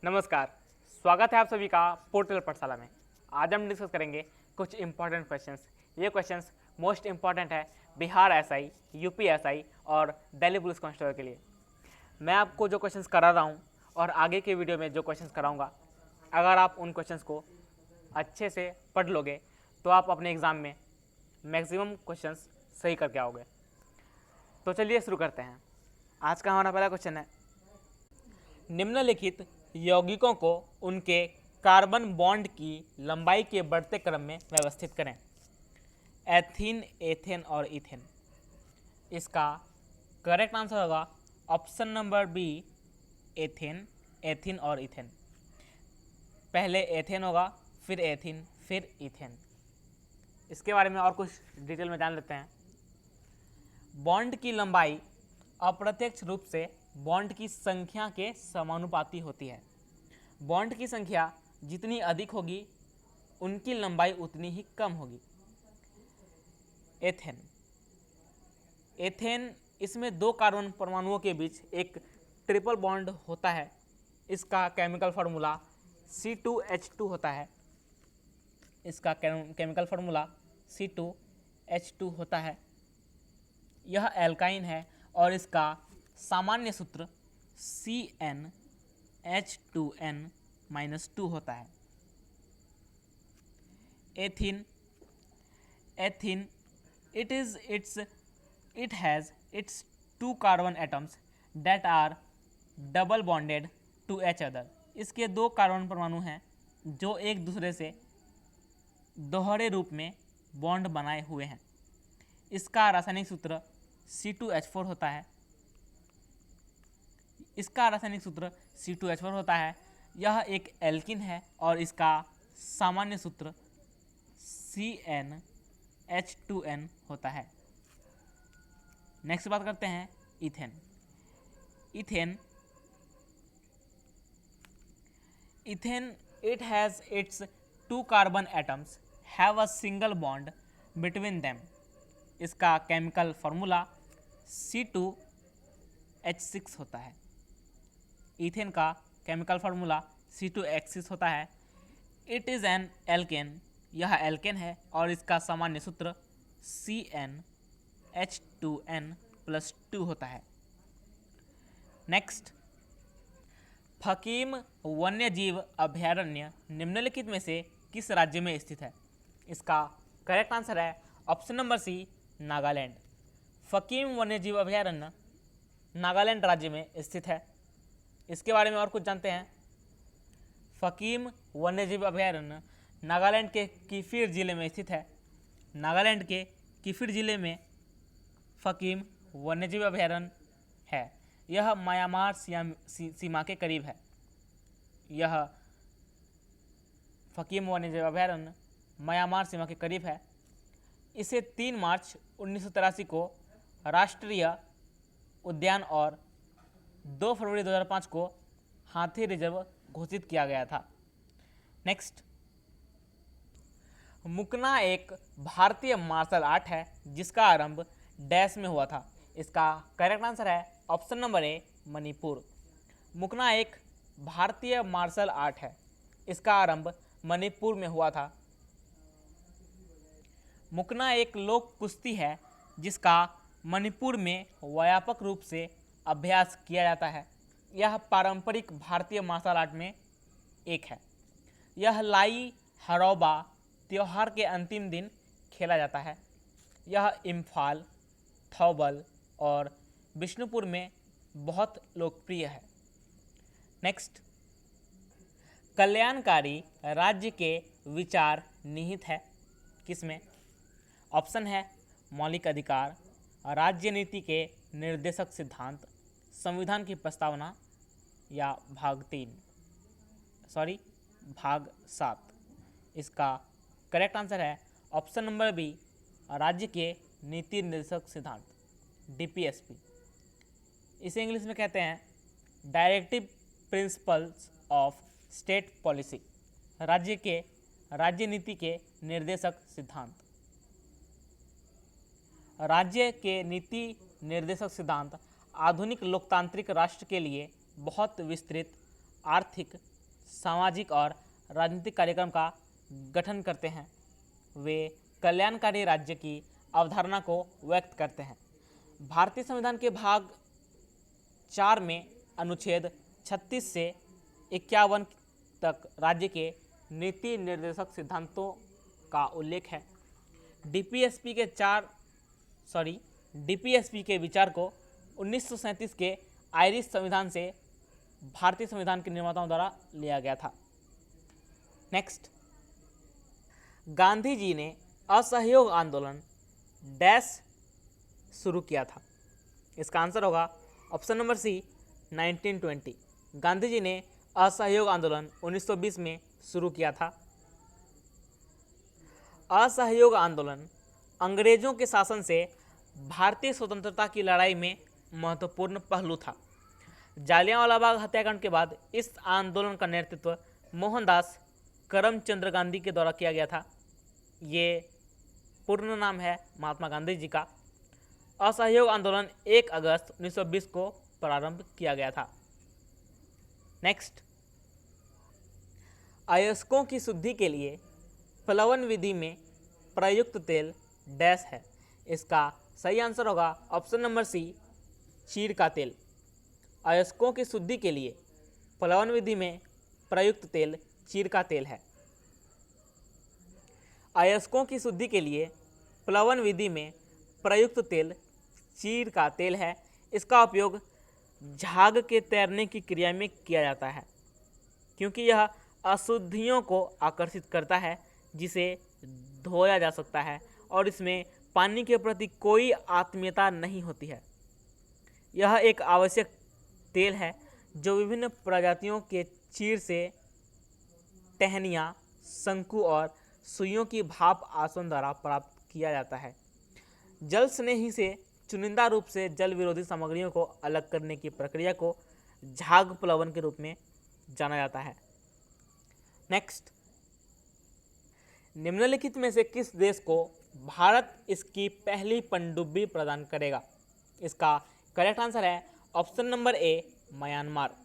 नमस्कार, स्वागत है आप सभी का पोर्टल पाठशाला में। आज हम डिस्कस करेंगे कुछ इंपॉर्टेंट क्वेश्चंस। ये क्वेश्चंस मोस्ट इंपॉर्टेंट है बिहार एसआई, यूपी एसआई और दिल्ली पुलिस कांस्टेबल के लिए। मैं आपको जो क्वेश्चंस करा रहा हूँ और आगे के वीडियो में जो क्वेश्चंस कराऊंगा, अगर आप उन क्वेश्चंस को अच्छे से पढ़ लोगे तो आप अपने एग्ज़ाम में मैक्सिमम क्वेश्चंस सही करके आओगे। तो चलिए शुरू करते हैं। आज का हमारा पहला क्वेश्चन है, निम्नलिखित यौगिकों को उनके कार्बन बॉन्ड की लंबाई के बढ़ते क्रम में व्यवस्थित करें। एथीन, एथेन और इथेन। इसका करेक्ट आंसर होगा option number B, ethane, ethene और इथेन। पहले एथेन होगा, फिर एथीन, फिर इथेन। इसके बारे में और कुछ डिटेल में जान लेते हैं। बॉन्ड की लंबाई अप्रत्यक्ष रूप से बॉन्ड की संख्या के समानुपाती होती है। बॉन्ड की संख्या जितनी अधिक होगी उनकी लंबाई उतनी ही कम होगी। एथेन, एथेन इसमें दो कार्बन परमाणुओं के बीच एक ट्रिपल बॉन्ड होता है। इसका केमिकल फार्मूला C2H2 होता है। इसका केमिकल फार्मूला C2H2 होता है। यह एल्काइन है और इसका सामान्य सूत्र CnH2n-2 होता है। Ethene, ethene it has its two carbon atoms that are double bonded to each other। इसके दो कार्बन परमाणु हैं जो एक दूसरे से दोहरे रूप में बॉन्ड बनाए हुए हैं। इसका रासायनिक सूत्र C2H4 होता है। यह एक एल्किन है और इसका सामान्य सूत्र CnH2n होता है। नेक्स्ट बात करते हैं ethane. Ethane it has its two carbon atoms have a single bond between them। इसका केमिकल फार्मूला C2H6 होता है। इथेन का केमिकल फार्मूला C2H6 होता है। इट इज़ एन एल्केन, यह एल्केन है और इसका सामान्य सूत्र CnH2n+2 होता है। नेक्स्ट, फकीम वन्यजीव अभयारण्य निम्नलिखित में से किस राज्य में स्थित है? इसका करेक्ट आंसर है ऑप्शन नंबर सी, नागालैंड। फकीम वन्यजीव अभयारण्य नागालैंड राज्य में स्थित है। इसके बारे में और कुछ जानते हैं। फकीम वन्यजीव अभयारण्य नागालैंड के किफिर जिले में स्थित है। नागालैंड के किफिर जिले में फकीम वन्यजीव अभयारण्य है। यह म्यांमार सीमा के करीब है। यह फकीम वन्यजीव अभयारण्य म्यांमार सीमा के करीब है। इसे 3 मार्च 1983 को राष्ट्रीय उद्यान और 2 फरवरी 2005 को हाथी रिजर्व घोषित किया गया था। नेक्स्ट, मुकना एक भारतीय मार्शल आर्ट है जिसका आरंभ डैश में हुआ था। इसका करेक्ट आंसर है ऑप्शन नंबर ए, मणिपुर। मुकना एक भारतीय मार्शल आर्ट है। इसका आरंभ मणिपुर में हुआ था। मुकना एक लोक कुश्ती है जिसका मणिपुर में व्यापक रूप से अभ्यास किया जाता है। यह पारंपरिक भारतीय मार्शल आर्ट में एक है। यह लाई हरौबा त्योहार के अंतिम दिन खेला जाता है। यह इम्फाल, थौबल और बिष्णुपुर में बहुत लोकप्रिय है। नेक्स्ट, कल्याणकारी राज्य के विचार निहित है किसमें? ऑप्शन है मौलिक अधिकार, राज्य नीति के निर्देशक सिद्धांत, संविधान की प्रस्तावना या भाग 7। इसका करेक्ट आंसर है ऑप्शन नंबर बी, राज्य के नीति निर्देशक सिद्धांत, DPSP। इसे इंग्लिश में कहते हैं directive principles of state policy. राज्य नीति के निर्देशक सिद्धांत। राज्य के नीति निर्देशक सिद्धांत आधुनिक लोकतांत्रिक राष्ट्र के लिए बहुत विस्तृत आर्थिक, सामाजिक और राजनीतिक कार्यक्रम का गठन करते हैं। वे कल्याणकारी राज्य की अवधारणा को व्यक्त करते हैं। भारतीय संविधान के भाग 4 में अनुच्छेद 36 से 51 तक राज्य के नीति निर्देशक सिद्धांतों का उल्लेख है। डीपीएसपी के विचार को 1937 के आयरिश संविधान से भारतीय संविधान के निर्माताओं द्वारा लिया गया था। नेक्स्ट, गांधी जी ने असहयोग आंदोलन डैश शुरू किया था। इसका आंसर होगा ऑप्शन नंबर सी, 1920। गांधी जी ने असहयोग आंदोलन 1920 में शुरू किया था। असहयोग आंदोलन अंग्रेजों के शासन से भारतीय स्वतंत्रता की लड़ाई में महत्वपूर्ण पहलू था। जालियांवाला बाग हत्याकांड के बाद इस आंदोलन का नेतृत्व मोहनदास करमचंद गांधी के द्वारा किया गया था। ये पूर्ण नाम है महात्मा गांधी जी का। असहयोग आंदोलन 1 अगस्त 1920 को प्रारंभ किया गया था। नेक्स्ट, अयस्कों की शुद्धि के लिए प्लवन विधि में प्रयुक्त तेल डैश है। इसका सही आंसर होगा ऑप्शन नंबर सी, चीड़ का तेल। अयस्कों की शुद्धि के लिए प्लवन विधि में प्रयुक्त तेल चीड़ का तेल है। अयस्कों की शुद्धि के लिए प्लवन विधि में प्रयुक्त तेल चीड़ का तेल है। इसका उपयोग झाग के तैरने की क्रिया में किया जाता है, क्योंकि यह अशुद्धियों को आकर्षित करता है जिसे धोया जा सकता है और इसमें पानी के प्रति कोई आत्मीयता नहीं होती है। यह एक आवश्यक तेल है जो विभिन्न प्रजातियों के चीड़ से टहनियाँ, शंकु और सुइयों की भाप आसवन द्वारा प्राप्त किया जाता है। जल स्नेही से चुनिंदा रूप से जल विरोधी सामग्रियों को अलग करने की प्रक्रिया को झाग प्लवन के रूप में जाना जाता है। नेक्स्ट, निम्नलिखित में से किस देश को भारत इसकी पहली पनडुब्बी प्रदान करेगा? इसका करेक्ट आंसर है ऑप्शन नंबर ए, म्यांमार।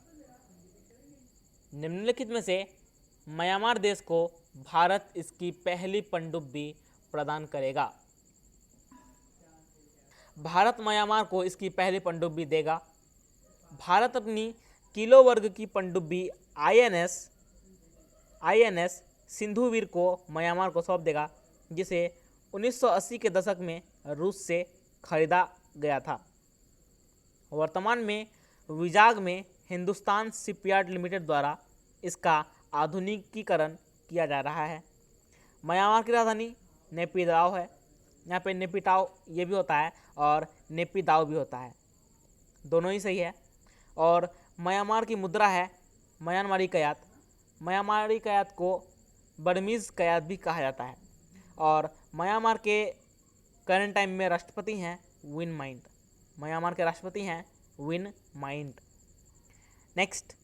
निम्नलिखित में से म्यांमार देश को भारत इसकी पहली पनडुब्बी प्रदान करेगा। भारत म्यांमार को इसकी पहली पनडुब्बी देगा। भारत अपनी किलो वर्ग की पनडुब्बी आईएनएस सिंधुवीर को म्यांमार को सौंप देगा, जिसे 1980 के दशक में रूस से खरीदा गया था। वर्तमान में विजाग में हिंदुस्तान शिपयार्ड लिमिटेड द्वारा इसका आधुनिकीकरण किया जा रहा है। म्यांमार की राजधानी नेपिदाव है। यहाँ पे नेपिटाव ये भी होता है और नेपिदाव भी होता है, दोनों ही सही है। और म्यांमार की मुद्रा है म्यांमारी कयात। म्यांमारी कयात को बर्मीज़ कयात भी कहा जाता है। और म्यांमार के करंट टाइम में राष्ट्रपति हैं विन माइंट। म्यांमार के राष्ट्रपति हैं विन माइंट। नेक्स्ट,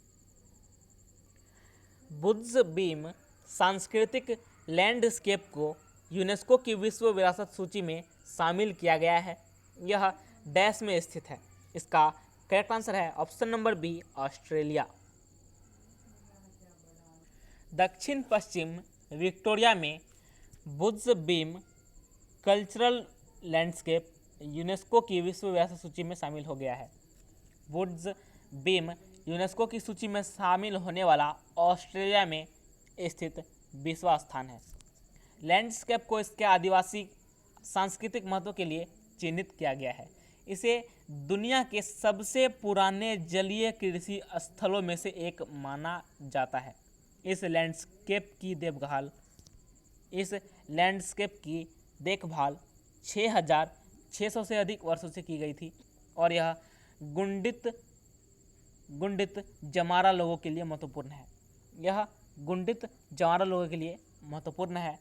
बुद्ध बीम सांस्कृतिक लैंडस्केप को यूनेस्को की विश्व विरासत सूची में शामिल किया गया है। यह डैश में स्थित है। इसका करेक्ट आंसर है ऑप्शन नंबर बी, ऑस्ट्रेलिया। दक्षिण पश्चिम विक्टोरिया में Buddha beam cultural landscape UNESCO की विश्व विरासत सूची में शामिल हो गया है। बुद्ध बीम यूनेस्को की सूची में शामिल होने वाला ऑस्ट्रेलिया में स्थित 20वां स्थान है। लैंडस्केप को इसके आदिवासी सांस्कृतिक महत्व के लिए चिन्हित किया गया है। इसे दुनिया के सबसे पुराने जलीय कृषि स्थलों में से एक माना जाता है। इस लैंडस्केप की देखभाल 6,600 से अधिक वर्षों से की गई थी और यह गुंडित जमारा लोगों के लिए महत्वपूर्ण है। यह गुंडित जमारा लोगों के लिए महत्वपूर्ण है।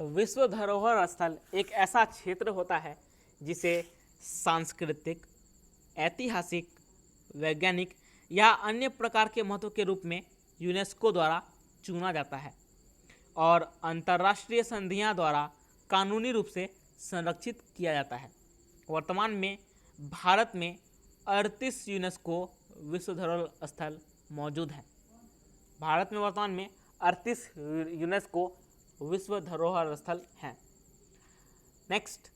विश्व धरोहर स्थल एक ऐसा क्षेत्र होता है जिसे सांस्कृतिक, ऐतिहासिक, वैज्ञानिक या अन्य प्रकार के महत्व के रूप में यूनेस्को द्वारा चुना जाता है और अंतर्राष्ट्रीय संधियां द्वारा कानूनी रूप से संरक्षित किया जाता है। वर्तमान में भारत में 38 यूनेस्को विश्व धरोहर स्थल मौजूद हैं। भारत में वर्तमान में 38 यूनेस्को विश्व धरोहर स्थल हैं। नेक्स्ट,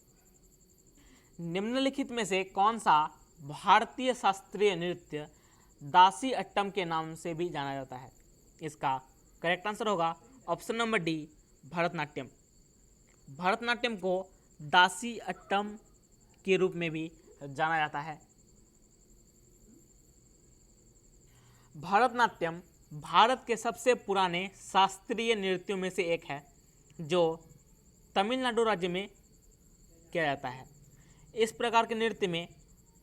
निम्नलिखित में से कौन सा भारतीय शास्त्रीय नृत्य दासी अट्टम के नाम से भी जाना जाता है? इसका करेक्ट आंसर होगा option number D, Bharatanatyam. Bharatanatyam को दासी अट्टम के रूप में भी जाना जाता है। भरतनाट्यम भारत के सबसे पुराने शास्त्रीय नृत्यों में से एक है जो तमिलनाडु राज्य में किया जाता है। इस प्रकार के नृत्य में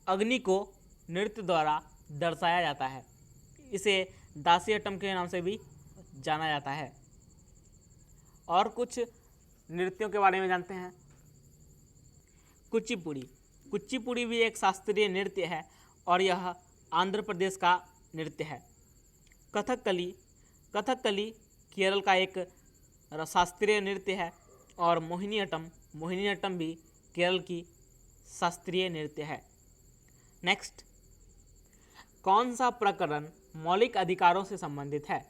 अग्नि को नृत्य द्वारा दर्शाया जाता है। इसे दासी अट्टम के नाम से भी जाना जाता है। और कुछ नृत्यों के बारे में जानते हैं। कुचिपुड़ी। कुचिपुड़ी भी एक शास्त्रीय नृत्य है और यह आंध्र प्रदेश का नृत्य है। कथकली। कथकली केरल का एक शास्त्रीय नृत्य है। और मोहिनीअट्टम भी केरल की शास्त्रीय नृत्य है। नेक्स्ट, कौन सा प्रकरण मौलिक अधिकारों से संबंधित है?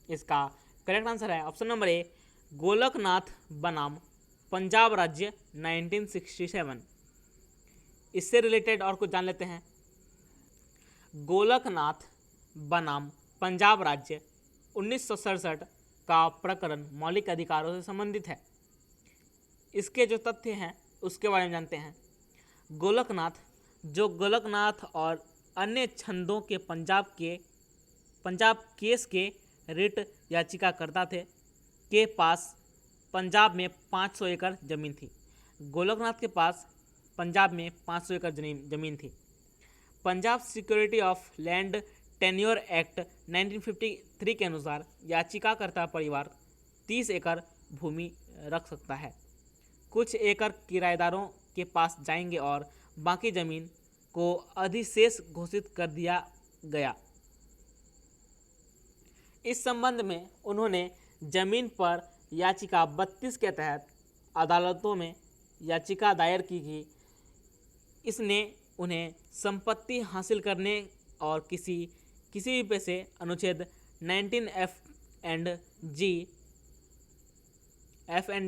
इसका करेक्ट आंसर है ऑप्शन नंबर ए, गोलकनाथ बनाम पंजाब राज्य 1967। इससे रिलेटेड और कुछ जान लेते हैं। गोलकनाथ बनाम पंजाब राज्य 1967 का प्रकरण मौलिक अधिकारों से संबंधित है। इसके जो तथ्य हैं उसके बारे में जानते हैं। गोलकनाथ और अन्य छंदों के पंजाब केस के रिट याचिकाकर्ता थे के पास पंजाब में 500 एकड़ जमीन थी। गोलकनाथ के पास पंजाब में 500 एकड़ जमीन थी। Punjab security of land tenure act 1953 के अनुसार याचिकाकर्ता परिवार 30 एकड़ भूमि रख सकता है। कुछ एकड़ किराएदारों के पास जाएंगे और बाकी जमीन को अधिशेष घोषित कर दिया गया। इस संबंध में उन्होंने जमीन पर याचिका 32 के तहत अदालतों में याचिका दायर की कि इसने उन्हें संपत्ति हासिल करने और किसी भी पे से अनुच्छेद 19 एफ एंड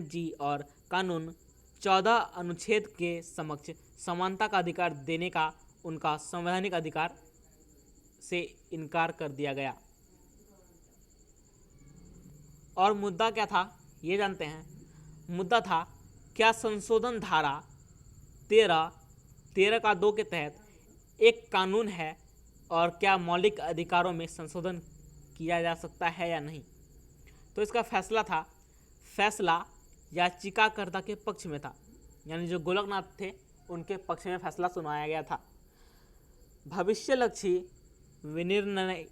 जी और कानून 14 अनुच्छेद के समक्ष समानता का अधिकार देने का उनका संवैधानिक अधिकार से इनकार कर दिया गया। और मुद्दा क्या था ये जानते हैं। मुद्दा था, क्या संशोधन धारा 13 का 2 के तहत एक कानून है और क्या मौलिक अधिकारों में संशोधन किया जा सकता है या नहीं। तो इसका फैसला याचिकाकर्ता के पक्ष में था, यानी जो गोलकनाथ थे उनके पक्ष में फैसला सुनाया गया था। भविष्यलक्षी विनिर्णय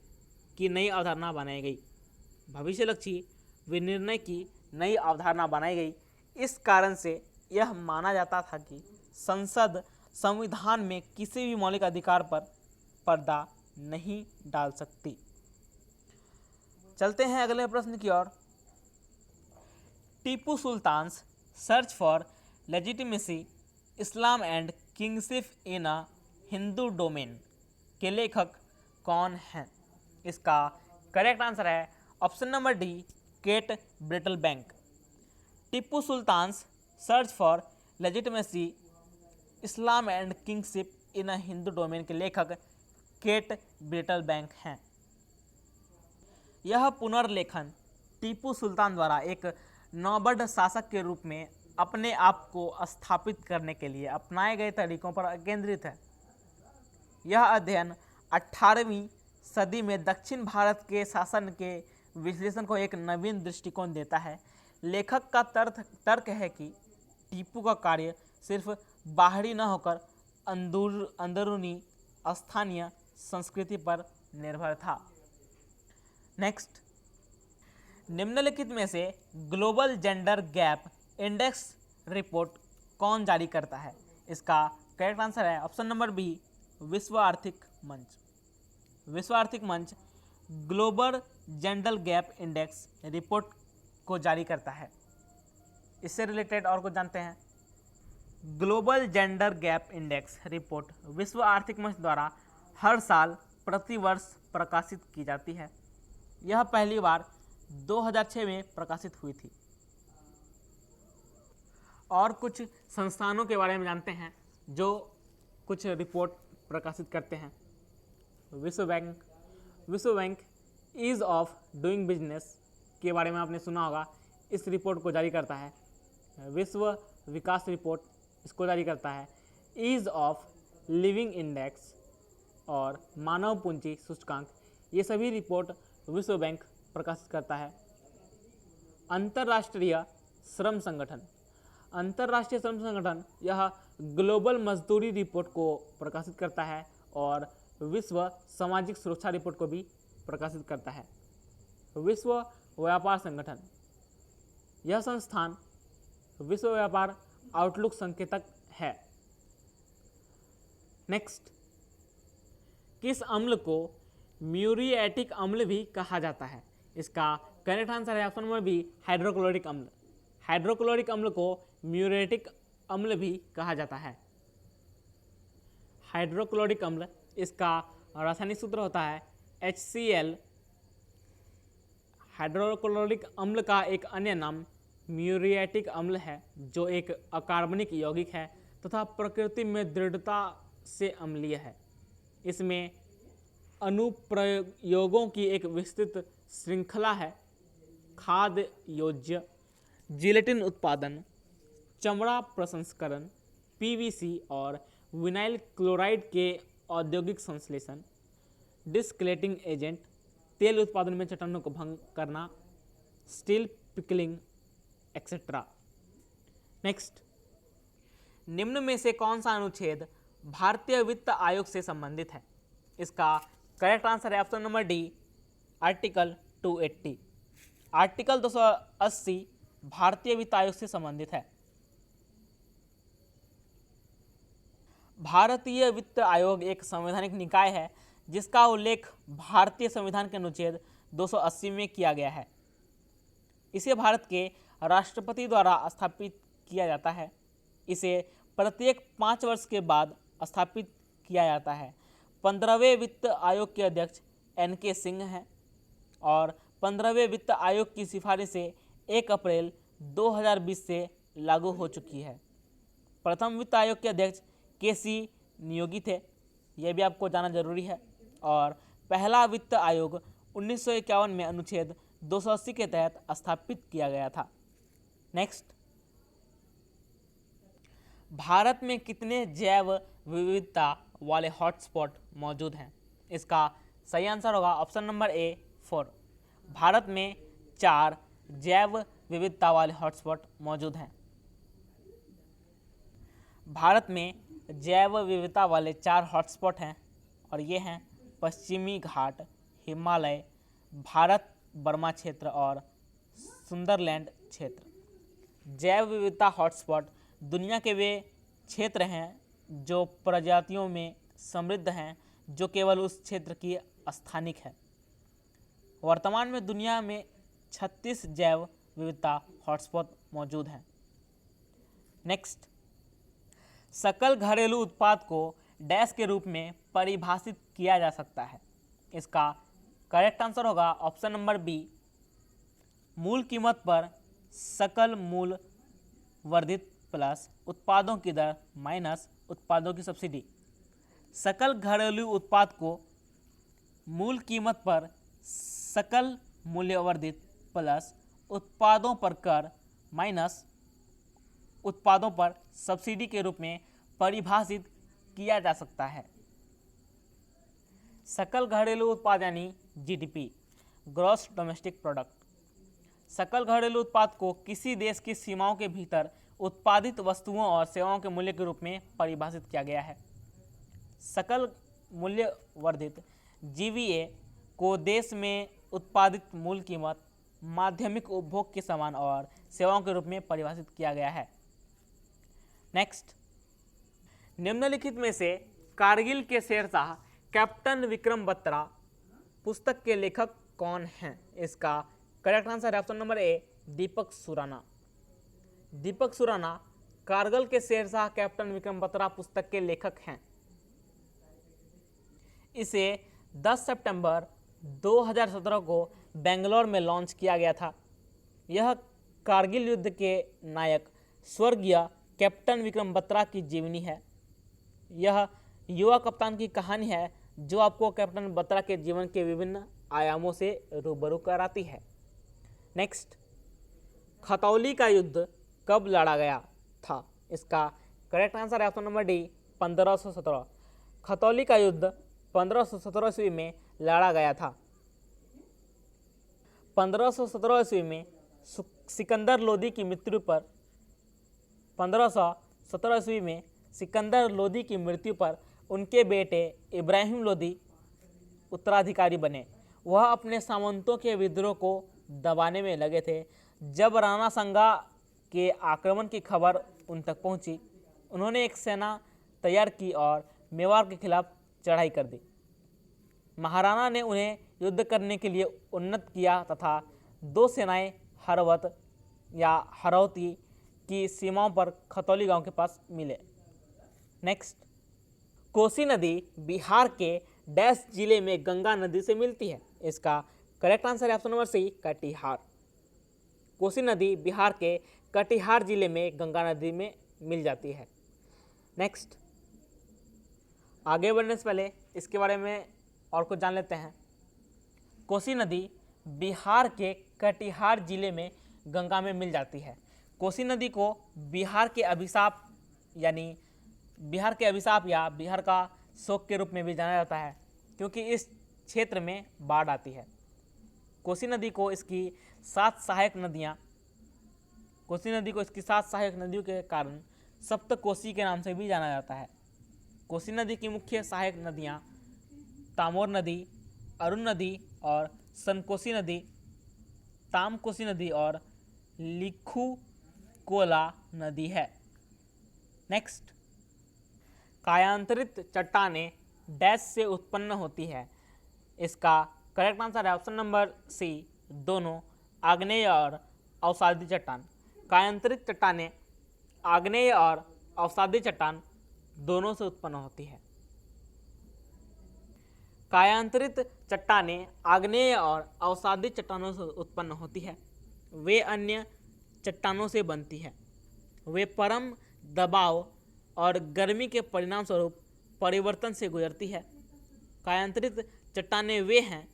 की नई अवधारणा बनाई गई। भविष्यलक्षी विनिर्णय की नई अवधारणा बनाई गई। इस कारण से यह माना जाता था कि संसद संविधान में किसी भी मौलिक अधिकार पर पर्दा नहीं डाल सकती। चलते हैं अगले प्रश्न की ओर। Tipu Sultan's search for legitimacy Islam and kingship in a Hindu domain के लेखक कौन हैं? इसका करेक्ट आंसर है option number D, Kate Brittlebank. Tipu Sultan's search for legitimacy Islam and kingship in a Hindu domain के लेखक केट ब्रिटलबैंक हैं। यह पुनर्लेखन टीपू सुल्तान द्वारा एक नौबड़ शासक के रूप में अपने आप को स्थापित करने के लिए अपनाए गए तरीकों पर केंद्रित है। यह अध्ययन 18वीं सदी में दक्षिण भारत के शासन के विश्लेषण को एक नवीन दृष्टिकोण देता है। लेखक का तर्क है कि टीपू का कार्य सिर्फ बाहरी न होकर अंदरूनी स्थानीय संस्कृति पर निर्भर था। नेक्स्ट, निम्नलिखित में से global gender gap index report कौन जारी करता है? इसका करेक्ट आंसर है ऑप्शन नंबर बी, विश्व आर्थिक मंच। विश्व आर्थिक मंच global gender gap index report को जारी करता है। इससे रिलेटेड और कुछ जानते हैं। Global gender gap index report विश्व आर्थिक मंच द्वारा हर साल प्रतिवर्ष प्रकाशित की जाती है। यह पहली बार 2006 में प्रकाशित हुई थी। और कुछ संस्थानों के बारे में जानते हैं जो कुछ रिपोर्ट प्रकाशित करते हैं। विश्व bank ease of doing business के बारे में आपने सुना होगा, इस रिपोर्ट को जारी करता है। विश्व विकास रिपोर्ट इसको जारी करता है। ईज ऑफ लिविंग इंडेक्स और मानव पूंजी सूचकांक, ये सभी रिपोर्ट विश्व बैंक प्रकाशित करता है। अंतर्राष्ट्रीय श्रम संगठन यह ग्लोबल मजदूरी रिपोर्ट को प्रकाशित करता है और विश्व सामाजिक सुरक्षा रिपोर्ट को भी प्रकाशित करता है। विश्व व्यापार संगठन, यह संस्थान विश्व व्यापार आउटलुक संकेतक है। नेक्स्ट, किस अम्ल को म्यूरिएटिक अम्ल भी कहा जाता है? इसका करेक्ट आंसर है ऑप्शन नंबर बी, हाइड्रोक्लोरिक अम्ल। हाइड्रोक्लोरिक अम्ल को म्यूरिएटिक अम्ल भी कहा जाता है। हाइड्रोक्लोरिक अम्ल, इसका रासायनिक सूत्र होता है HCl। हाइड्रोक्लोरिक अम्ल का एक अन्य नाम म्यूरिएटिक अम्ल है, जो एक अकार्बनिक यौगिक है तथा प्रकृति में दृढ़ता से अम्लीय है। इसमें अनुप्रयोगों की एक विस्तृत श्रृंखला है। खाद्य योज्य, जिलेटिन उत्पादन, चमड़ा प्रसंस्करण, PVC और विनाइल क्लोराइड के औद्योगिक संश्लेषण, डिस्कलेटिंग एजेंट, तेल उत्पादन में चट्टानों को भंग करना, स्टील पिकलिंग एक्सेट्रा। नेक्स्ट, निम्न में से कौन सा अनुच्छेद भारतीय वित्त आयोग से संबंधित है? इसका करेक्ट आंसर है option number D, article 280। Article 280 भारतीय वित्त आयोग से संबंधित है। भारतीय वित्त आयोग एक संवैधानिक निकाय है जिसका उल्लेख भारतीय संविधान के अनुच्छेद 280 में किया गया है। इसे भारत के राष्ट्रपति द्वारा स्थापित किया जाता है। इसे प्रत्येक 5 वर्ष के बाद स्थापित किया जाता है। 15वें वित्त आयोग के अध्यक्ष NK सिंह हैं और 15वें वित्त आयोग की सिफारिशें 1 अप्रैल 2020 से लागू हो चुकी है। प्रथम वित्त आयोग के अध्यक्ष KC नियोगी थे, यह भी आपको जानना जरूरी है। और पहला वित्त आयोग 1951 में अनुच्छेद 280 के तहत स्थापित किया गया था। नेक्स्ट, भारत में कितने जैव विविधता वाले हॉटस्पॉट मौजूद हैं? इसका सही आंसर होगा ऑप्शन नंबर ए, 4। भारत में 4 जैव विविधता वाले हॉटस्पॉट मौजूद हैं। भारत में जैव विविधता वाले 4 हॉटस्पॉट हैं और ये हैं पश्चिमी घाट, हिमालय, भारत बर्मा क्षेत्र और सुंदरलैंड क्षेत्र। जैव विविधता हॉटस्पॉट दुनिया के वे क्षेत्र हैं जो प्रजातियों में समृद्ध हैं, जो केवल उस क्षेत्र की स्थानिक है। वर्तमान में दुनिया में 36 जैव विविधता हॉटस्पॉट मौजूद हैं। नेक्स्ट, सकल घरेलू उत्पाद को डैश के रूप में परिभाषित किया जा सकता है? इसका करेक्ट आंसर होगा ऑप्शन नंबर बी, मूल कीमत पर सकल मूल वर्धित प्लस उत्पादों की दर माइनस उत्पादों की सब्सिडी। सकल घरेलू उत्पाद को मूल कीमत पर सकल मूल्य वर्धित प्लस उत्पादों पर कर माइनस उत्पादों पर सब्सिडी के रूप में परिभाषित किया जा सकता है। सकल घरेलू उत्पाद यानी GDP, ग्रॉस डोमेस्टिक प्रोडक्ट। सकल घरेलू उत्पाद को किसी देश की सीमाओं के भीतर उत्पादित वस्तुओं और सेवाओं के मूल्य के रूप में परिभाषित किया गया है। सकल मूल्य वर्धित GVA को देश में उत्पादित मूल कीमत, माध्यमिक उपभोग के सामान और सेवाओं के रूप में परिभाषित किया गया है। नेक्स्ट, निम्नलिखित में से कारगिल के शेरशाह कैप्टन विक्रम बत्रा पुस्तक के लेखक कौन हैं? इसका करेक्ट आंसर है ऑप्शन नंबर ए, दीपक सुराना। दीपक सुराना कारगिल के शेरशाह कैप्टन विक्रम बत्रा पुस्तक के लेखक हैं। इसे 10 सितंबर 2017 को बेंगलोर में लॉन्च किया गया था। यह कारगिल युद्ध के नायक स्वर्गीय कैप्टन विक्रम बत्रा की जीवनी है। यह युवा कप्तान की कहानी है जो आपको कैप्टन बत्रा के जीवन के विभिन्न आयामों से रूबरू कराती है। नेक्स्ट, खतौली का युद्ध कब लड़ा गया था? इसका करेक्ट आंसर है ऑप्शन नंबर डी, 1517। खतौली का युद्ध 1517 ईस्वी में लड़ा गया था। 1517 ईस्वी में सिकंदर लोदी की मृत्यु पर 1517 ईस्वी में सिकंदर लोदी की मृत्यु पर उनके बेटे इब्राहिम लोदी उत्तराधिकारी बने। वह अपने सामंतों के विद्रोह को दबाने में लगे थे। जब राणा संगा के आक्रमण की खबर उन तक पहुंची, उन्होंने एक सेना तैयार की और मेवाड़ के खिलाफ चढ़ाई कर दी। महाराणा ने उन्हें युद्ध करने के लिए उन्नत किया तथा दो सेनाएं हरवत या हरौती की सीमाओं पर खतौली गांव के पास मिले। नेक्स्ट, कोसी नदी बिहार के डैश जिले में गंगा नदी से मिलती है। इसका करेक्ट आंसर है option number C, Katihar. Kosi नदी बिहार के कटिहार जिले में गंगा नदी में मिल जाती है। नेक्स्ट, आगे बढ़ने से पहले इसके बारे में और कुछ जान लेते हैं। कोसी नदी बिहार के कटिहार जिले में गंगा में मिल जाती है। कोसी नदी को बिहार के अभिशाप या बिहार का शोक के रूप में भी जाना जाता है, क्योंकि इस क्षेत्र में बाढ़ आती है। कोसी नदी को इसकी 7 सहायक नदियों के कारण सप्तकोसी के नाम से भी जाना जाता है। कोसी नदी की मुख्य सहायक नदियाँ तामोर नदी, अरुण नदी और सनकोसी नदी, तामकोसी नदी और लिखू कोला नदी है। नेक्स्ट, कायांतरित चट्टानें डैश से उत्पन्न होती है। इसका करेक्ट आंसर है ऑप्शन नंबर सी, दोनों आग्नेय और अवसादी चट्टान। कायांतरित चट्टानें आग्नेय और अवसादी चट्टान दोनों से उत्पन्न होती है। कायांतरित चट्टानें आग्नेय और अवसादी चट्टानों से उत्पन्न होती है। वे अन्य चट्टानों से बनती है। वे परम दबाव और गर्मी के परिणाम स्वरूप परिवर्तन से गुजरती है। कायांतरित चट्टानें वे हैं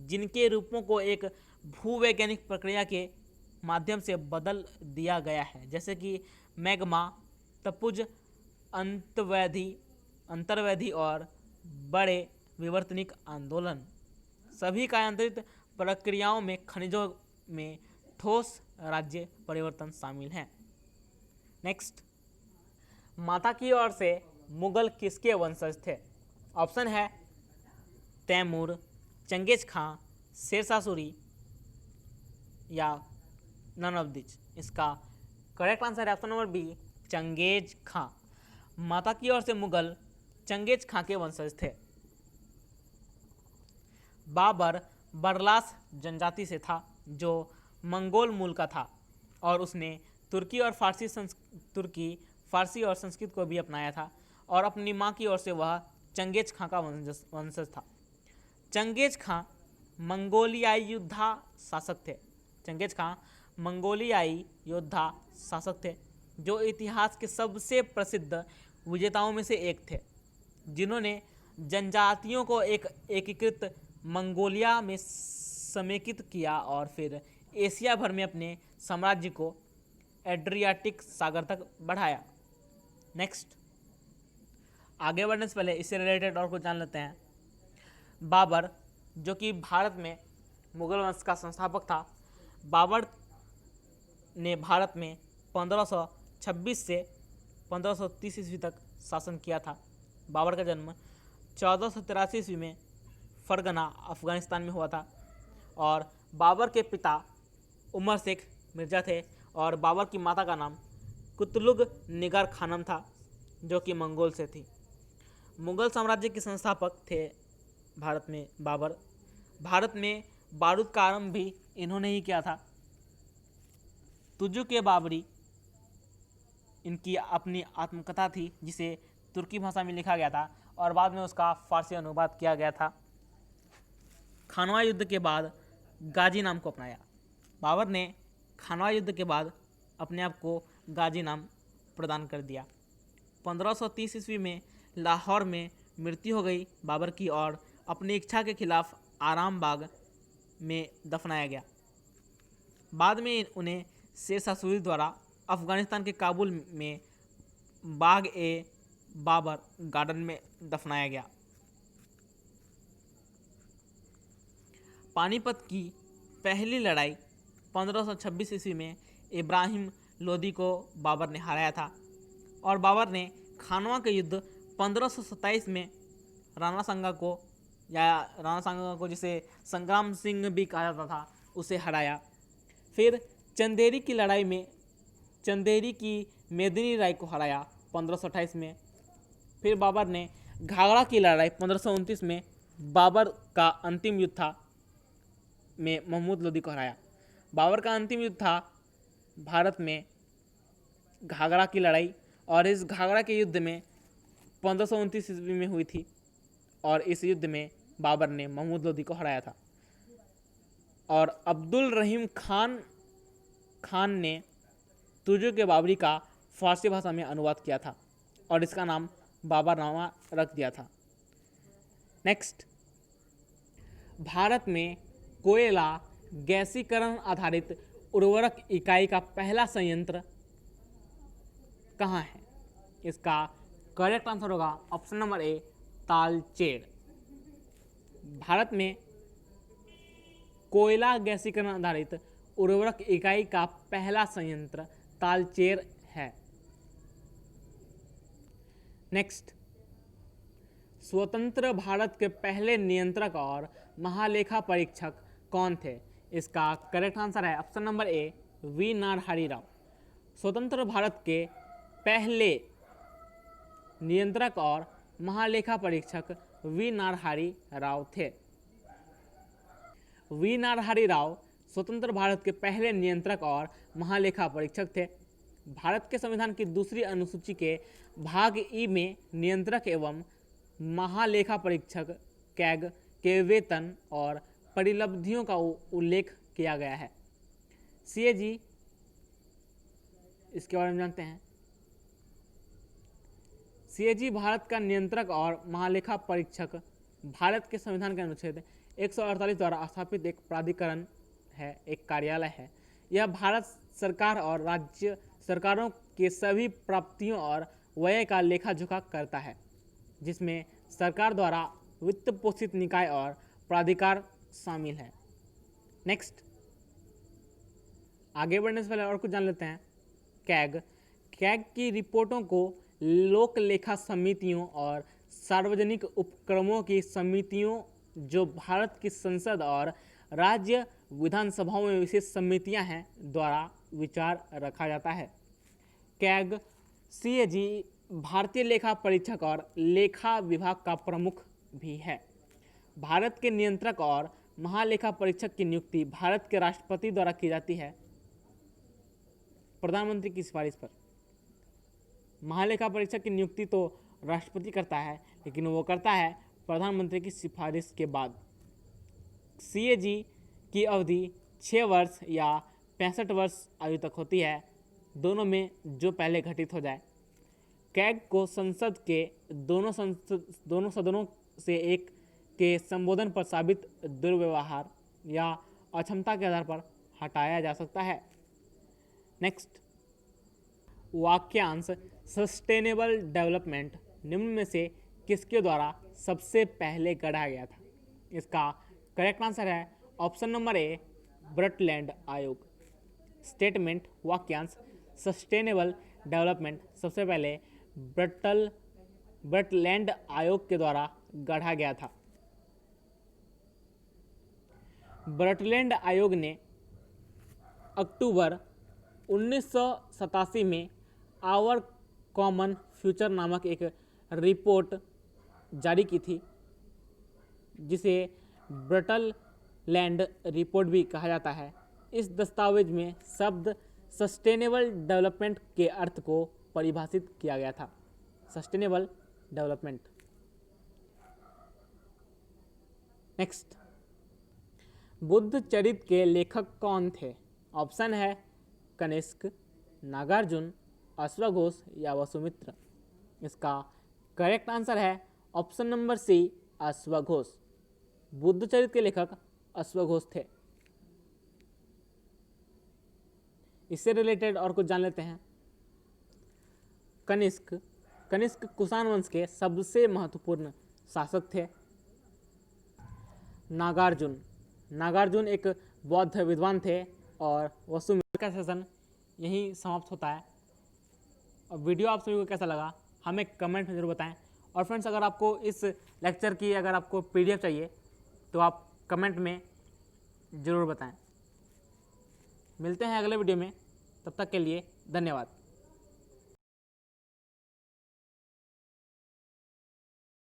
जिनके रूपों को एक भूवैज्ञानिक प्रक्रिया के माध्यम से बदल दिया गया है, जैसे कि मैग्मा, तपुज, अंतर्वैधि और बड़े विवर्तनिक आंदोलन। सभी कायांतरित प्रक्रियाओं में खनिजों में ठोस राज्य परिवर्तन शामिल हैं। नेक्स्ट, माता की ओर से मुगल किसके वंशज थे? ऑप्शन है तैमूर, चंगेज खां, शेरशाह सूरी या नन ऑफ दिस। इसका करेक्ट आंसर है ऑप्शन नंबर बी, चंगेज खां। माता की ओर से मुगल चंगेज खां के वंशज थे। बाबर बरलास जनजाति से था जो मंगोल मूल का था और उसने तुर्की फारसी और संस्कृत को भी अपनाया था और अपनी माँ की ओर से वह चंगेज खां का वंशज था। चंगेज खां मंगोलियाई योद्धा शासक थे जो इतिहास के सबसे प्रसिद्ध विजेताओं में से एक थे, जिन्होंने जनजातियों को एक एकीकृत मंगोलिया में समेकित किया और फिर एशिया भर में अपने साम्राज्य को एड्रियाटिक सागर तक बढ़ाया। नेक्स्ट, आगे बढ़ने से पहले इससे रिलेटेड और कुछ जान लेते हैं। बाबर, जो कि भारत में मुगल वंश का संस्थापक था, बाबर ने भारत में 1526 से 1530 ईस्वी तक शासन किया था। बाबर का जन्म 1483 ईस्वी में फरगना, अफगानिस्तान में हुआ था और बाबर के पिता उमर शेख मिर्जा थे और बाबर की माता का नाम कुतलुग निगर खानम था, जो कि मंगोल से थी। मुगल साम्राज्य के संस्थापक थे भारत में बाबर। भारत में बारूद का आरंभ भी इन्होंने ही किया था। तुजुक बाबरी इनकी अपनी आत्मकथा थी, जिसे तुर्की भाषा में लिखा गया था और बाद में उसका फारसी अनुवाद किया गया था। खानवा युद्ध के बाद गाजी नाम को अपनाया। बाबर ने खानवा युद्ध के बाद अपने आप को गाजी नाम प्रदान कर दिया। 1530 ईस्वी में लाहौर में मृत्यु हो गई बाबर की और अपनी इच्छा के खिलाफ आराम बाग में दफनाया गया। बाद में उन्हें शेरशाह सूरी द्वारा अफगानिस्तान के काबुल में बाग ए बाबर गार्डन में दफनाया गया। पानीपत की पहली लड़ाई 1526 ईस्वी में इब्राहिम लोदी को बाबर ने हराया था और बाबर ने खानवा के युद्ध 1527 में राणा सांगा को जिसे संग्राम सिंह भी कहा जाता था उसे हराया। फिर चंदेरी की लड़ाई में चंदेरी की मेदिनी राय को हराया 1528 में। फिर बाबर ने घाघरा की लड़ाई 1529 में बाबर का अंतिम युद्ध था में महमूद लोदी को हराया। बाबर का अंतिम युद्ध था भारत में घाघरा की लड़ाई और इस घाघरा के युद्ध में 1529 ईस्वी में हुई थी और इस युद्ध में बाबर ने महमूद लोदी को हराया था। और अब्दुल रहीम खान ने तुजो के बाबरी का फारसी भाषा में अनुवाद किया था और इसका नाम बाबरनामा रख दिया था। नेक्स्ट, भारत में कोयला गैसीकरण आधारित उर्वरक इकाई का पहला संयंत्र कहाँ है? इसका करेक्ट आंसर होगा ऑप्शन नंबर ए, तालचेर। भारत में कोयला गैसीकरण आधारित उर्वरक इकाई का पहला संयंत्र तालचेर है। नेक्स्ट, स्वतंत्र भारत के पहले नियंत्रक और महालेखा परीक्षक कौन थे? इसका करेक्ट आंसर है option number A, V Narahari Rao. स्वतंत्र भारत के पहले नियंत्रक और महालेखा परीक्षक वी नारहरि राव थे। वी नारहरि राव स्वतंत्र भारत के पहले नियंत्रक और महालेखा परीक्षक थे। भारत के संविधान की दूसरी अनुसूची के भाग ई में नियंत्रक एवं महालेखा परीक्षक कैग के वेतन और परिलब्धियों का उल्लेख किया गया है। सीएजी, इसके बारे में जानते हैं। सीएजी भारत का नियंत्रक और महालेखा परीक्षक भारत के संविधान के अनुच्छेद 148 द्वारा स्थापित एक प्राधिकरण है, एक कार्यालय है। यह भारत सरकार और राज्य सरकारों के सभी प्राप्तियों और व्यय का लेखा जोखा करता है, जिसमें सरकार द्वारा वित्त पोषित निकाय और प्राधिकार शामिल है। नेक्स्ट, आगे बढ़ने से पहले और कुछ जान लेते हैं। कैग की रिपोर्टों को लोक लेखा समितियों और सार्वजनिक उपक्रमों की समितियों, जो भारत की संसद और राज्य विधानसभाओं में विशेष समितियां हैं, द्वारा विचार रखा जाता है। कैग सीएजी भारतीय लेखा परीक्षक और लेखा विभाग का प्रमुख भी है। भारत के नियंत्रक और महालेखा परीक्षक की नियुक्ति भारत के राष्ट्रपति द्वारा की जाती है, प्रधानमंत्री की सिफारिश पर। महालेखा परीक्षक की नियुक्ति तो राष्ट्रपति करता है, लेकिन वो करता है प्रधानमंत्री की सिफारिश के बाद। सीएजी की अवधि 6 वर्ष या 65 वर्ष आयु तक होती है, दोनों में जो पहले घटित हो जाए। कैग को संसद के दोनों सदनों से एक के संबोधन पर साबित दुर्व्यवहार या अक्षमता के आधार पर हटाया जा सकता है। नेक्स्ट, वाक्यांश सस्टेनेबल डेवलपमेंट निम्न में से किसके द्वारा सबसे पहले गढ़ा गया था? इसका करेक्ट आंसर है ऑप्शन नंबर ए, ब्रटलैंड आयोग। स्टेटमेंट वाक्यांश सस्टेनेबल डेवलपमेंट सबसे पहले ब्रटलैंड आयोग के द्वारा गढ़ा गया था। ब्रटलैंड आयोग ने अक्टूबर 1987 में आवर कॉमन फ्यूचर नामक एक रिपोर्ट जारी की थी, जिसे ब्रटलैंड रिपोर्ट भी कहा जाता है। इस दस्तावेज में शब्द सस्टेनेबल डेवलपमेंट के अर्थ को परिभाषित किया गया था। Sustainable development. नेक्स्ट, बुद्ध चरित के लेखक कौन थे? ऑप्शन है कनिष्क, नागार्जुन, अश्वघोष या वसुमित्र। इसका करेक्ट आंसर है ऑप्शन नंबर सी, अश्वघोष। बुद्ध चरित के लेखक अश्वघोष थे। इससे रिलेटेड और कुछ जान लेते हैं। कनिष्क कुषाण वंश के सबसे महत्वपूर्ण शासक थे। नागार्जुन एक बौद्ध विद्वान थे। और वसुमित्र का सेशन यही समाप्त होता है। और वीडियो आप सभी को कैसा लगा हमें कमेंट में जरूर बताएं। और फ्रेंड्स, अगर आपको इस लेक्चर की अगर आपको PDF चाहिए तो आप कमेंट में ज़रूर बताएं। मिलते हैं अगले वीडियो में, तब तक के लिए धन्यवाद।